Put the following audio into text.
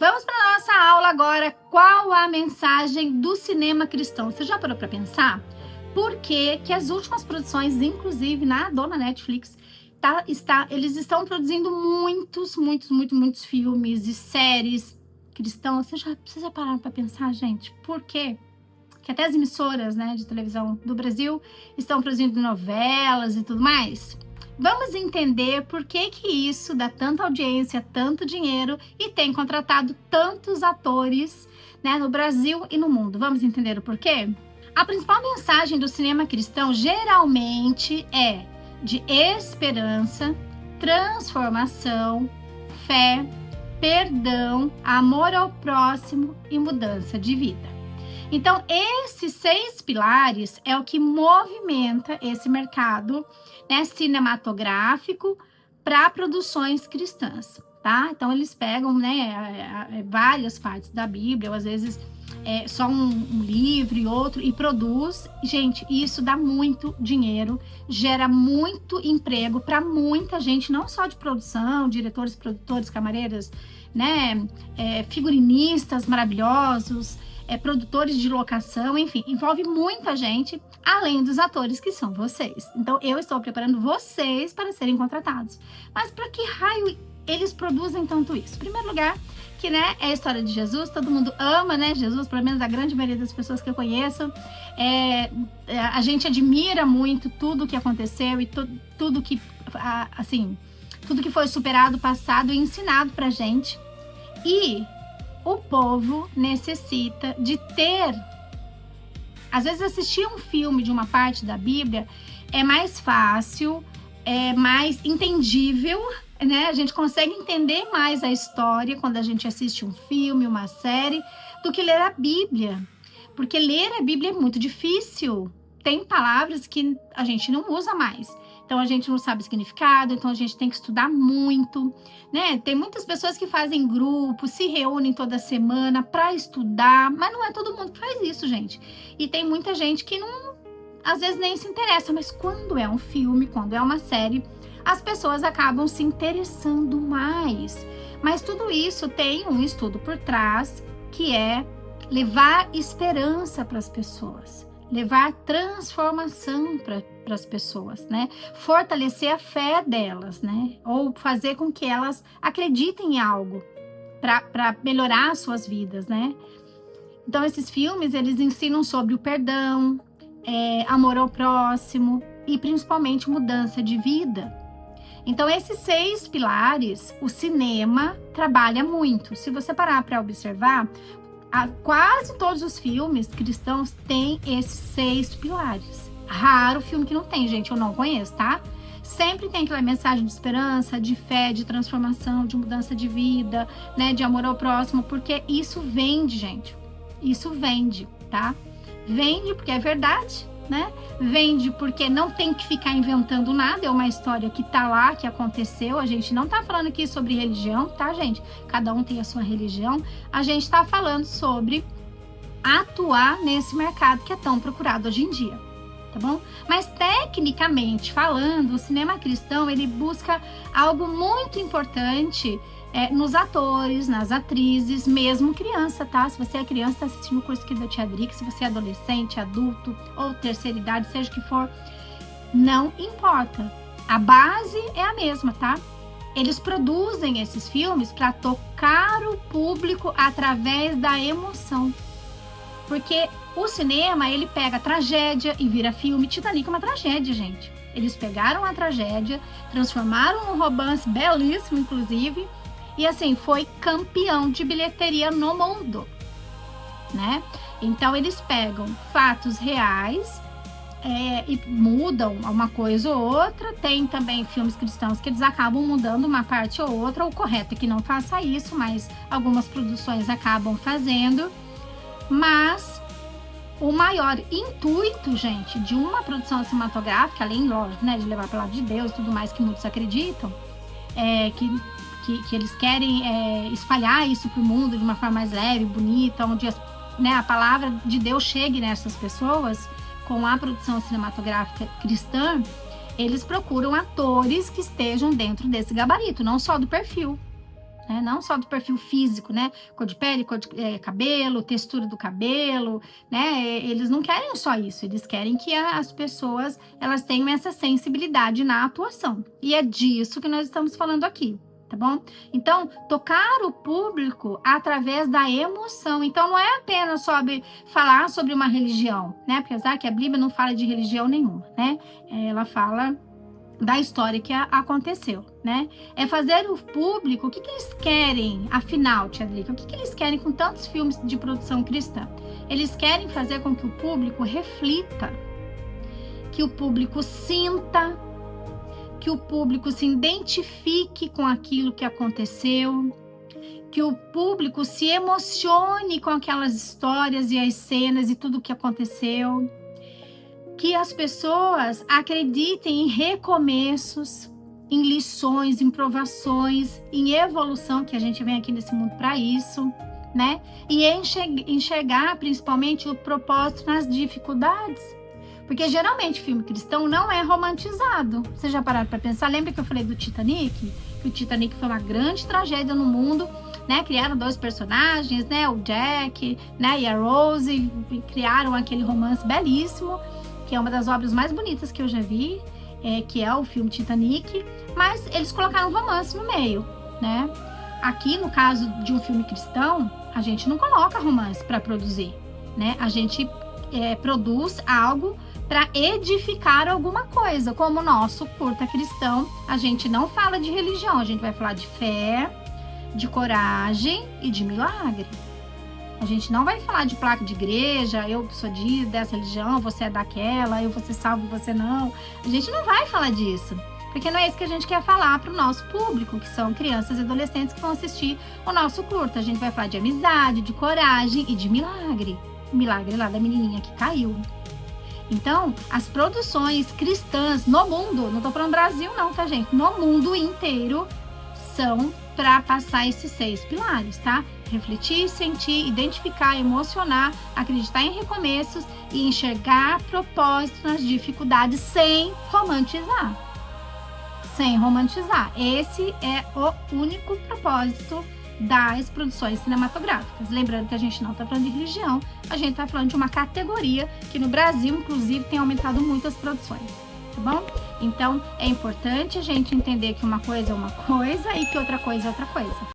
Vamos para a nossa aula agora. Qual a mensagem do cinema cristão? Você já parou para pensar? Por que as últimas produções, inclusive na dona Netflix, eles estão produzindo muitos filmes e séries cristãos? Vocês já pararam para pensar, gente? Por quê? Que até as emissoras, né, de televisão do Brasil estão produzindo novelas e tudo mais? Vamos entender por que isso dá tanta audiência, tanto dinheiro e tem contratado tantos atores, né, no Brasil e no mundo. Vamos entender o porquê? A principal mensagem do cinema cristão geralmente é de esperança, transformação, fé, perdão, amor ao próximo e mudança de vida. Então, esses 6 pilares é o que movimenta esse mercado, né, cinematográfico para produções cristãs, tá? Então, eles pegam, né, várias partes da Bíblia, ou às vezes só um livro e outro, e produz. Gente, isso dá muito dinheiro, gera muito emprego para muita gente, não só de produção, diretores, produtores, camareiras, né, figurinistas maravilhosos, produtores de locação, enfim, envolve muita gente, além dos atores que são vocês. Então, eu estou preparando vocês para serem contratados. Mas para que raio eles produzem tanto isso? Em primeiro lugar, que, né, é a história de Jesus, todo mundo ama, né, Jesus, pelo menos a grande maioria das pessoas que eu conheço. A gente admira muito tudo que aconteceu e tudo que, assim, tudo que foi superado, passado e ensinado pra gente. E o povo necessita de ter... Às vezes assistir um filme de uma parte da Bíblia é mais fácil, é mais entendível, né? A gente consegue entender mais a história quando a gente assiste um filme, uma série, do que ler a Bíblia. Porque ler a Bíblia é muito difícil. Tem palavras que a gente não usa mais. Então, a gente não sabe o significado, então a gente tem que estudar muito, né? Tem muitas pessoas que fazem grupos, se reúnem toda semana para estudar, mas não é todo mundo que faz isso, gente. E tem muita gente que não, às vezes nem se interessa, mas quando é um filme, quando é uma série, as pessoas acabam se interessando mais. Mas tudo isso tem um estudo por trás, que é levar esperança para as pessoas, levar transformação para as pessoas, né? Fortalecer a fé delas, né? Ou fazer com que elas acreditem em algo para melhorar as suas vidas, né? Então, esses filmes, eles ensinam sobre o perdão, amor ao próximo e principalmente mudança de vida. Então, esses 6 pilares, o cinema trabalha muito. Se você parar para observar, quase todos os filmes cristãos têm esses 6 pilares. Raro filme que não tem, gente, eu não conheço, tá? Sempre tem aquela mensagem de esperança, de fé, de transformação, de mudança de vida, né, de amor ao próximo, porque isso vende, gente. Isso vende, tá? Vende porque é verdade, né? Vende porque não tem que ficar inventando nada, é uma história que tá lá, que aconteceu. A gente não tá falando aqui sobre religião, tá, gente? Cada um tem a sua religião. A gente tá falando sobre atuar nesse mercado que é tão procurado hoje em dia, tá bom? Mas tecnicamente falando, o cinema cristão, ele busca algo muito importante nos atores, nas atrizes, mesmo criança, tá? Se você é criança, tá assistindo o curso aqui da Tia Drica, se você é adolescente, adulto ou terceira idade, seja o que for, não importa. A base é a mesma, tá? Eles produzem esses filmes para tocar o público através da emoção. Porque o cinema, ele pega a tragédia e vira filme. Titanic é uma tragédia, gente. Eles pegaram a tragédia, transformaram num romance belíssimo, inclusive, e assim, foi campeão de bilheteria no mundo, né? Então, eles pegam fatos reais e mudam uma coisa ou outra. Tem também filmes cristãos que eles acabam mudando uma parte ou outra. O correto é que não faça isso, mas algumas produções acabam fazendo. Mas o maior intuito, gente, de uma produção cinematográfica, além, lógico, né, de levar para o lado de Deus e tudo mais que muitos acreditam, que eles querem espalhar isso para o mundo de uma forma mais leve, bonita, onde a palavra de Deus chegue nessas pessoas. Com a produção cinematográfica cristã, eles procuram atores que estejam dentro desse gabarito, não só do perfil, né? Não só do perfil físico, né? Cor de pele, cor de cabelo, textura do cabelo, né? Eles não querem só isso, eles querem que as pessoas elas tenham essa sensibilidade na atuação. E é disso que nós estamos falando aqui. Tá bom? Então, tocar o público através da emoção. Então, não é apenas sobre falar sobre uma religião, né? Apesar que a Bíblia não fala de religião nenhuma, né? Ela fala da história que aconteceu, né? É fazer o público, o que eles querem, afinal, Tia Drica, o que eles querem com tantos filmes de produção cristã? Eles querem fazer com que o público reflita, que o público sinta, que o público se identifique com aquilo que aconteceu, que o público se emocione com aquelas histórias e as cenas e tudo o que aconteceu, que as pessoas acreditem em recomeços, em lições, em provações, em evolução, que a gente vem aqui nesse mundo para isso, né? E enxergar principalmente o propósito nas dificuldades. Porque geralmente filme cristão não é romantizado. Vocês já pararam para pensar? Lembra que eu falei do Titanic? Que o Titanic foi uma grande tragédia no mundo, né? Criaram 2 personagens, né? O Jack, né? E a Rose, e criaram aquele romance belíssimo, que é uma das obras mais bonitas que eu já vi, que é o filme Titanic. Mas eles colocaram romance no meio, né? Aqui, no caso de um filme cristão, a gente não coloca romance para produzir, né? A gente produz algo para edificar alguma coisa, como o nosso curta cristão. A gente não fala de religião, a gente vai falar de fé, de coragem e de milagre. A gente não vai falar de placa de igreja, eu sou dessa religião, você é daquela, eu vou ser salvo, você não. A gente não vai falar disso, porque não é isso que a gente quer falar para o nosso público, que são crianças e adolescentes que vão assistir o nosso curta. A gente vai falar de amizade, de coragem e de milagre. O milagre lá da menininha que caiu. Então, as produções cristãs no mundo, não tô falando Brasil não, tá, gente? No mundo inteiro, são para passar esses 6 pilares, tá? Refletir, sentir, identificar, emocionar, acreditar em recomeços e enxergar propósito nas dificuldades sem romantizar. Sem romantizar. Esse é o único propósito das produções cinematográficas. Lembrando que a gente não está falando de religião, a gente está falando de uma categoria que no Brasil, inclusive, tem aumentado muito as produções, tá bom? Então, é importante a gente entender que uma coisa é uma coisa e que outra coisa é outra coisa.